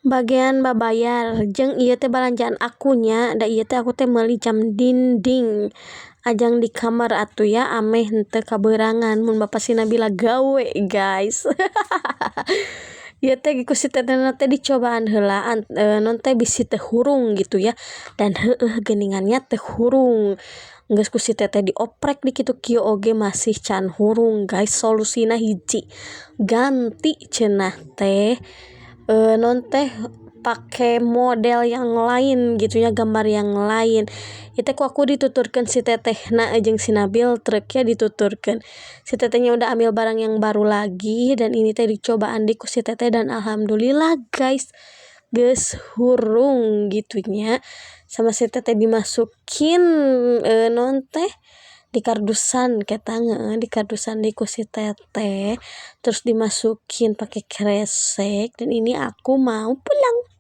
bagian babayar jeung ieu teh balanjaan akunya da ieu teh aku teh meuli jam dinding ajang di kamar atuh ya ameh henteu kaberangan mun Bapak si Nabila gawe guys. Ieu teh ku si tetehna teh dicobaan heula non teh bisi teh hurung gitu ya dan geuningannya teh hurung geus ku si teteh dioprek di kitu-kieu oge masih can hurung guys. Solusina hiji ganti cenah teh non teh pakai model yang lain gitu ya, gambar yang lain itu aku dituturkan si tetehna jeung si Nabil truknya dituturkan si tetehnya udah ambil barang yang baru lagi dan ini teh dicobaan di ku si teteh dan alhamdulillah guys geus hurung gitunya sama si teteh dimasukin non teh di kardusan ketang di kardusan di ku si teteh terus dimasukin pakai kresek dan ini aku mau pulang.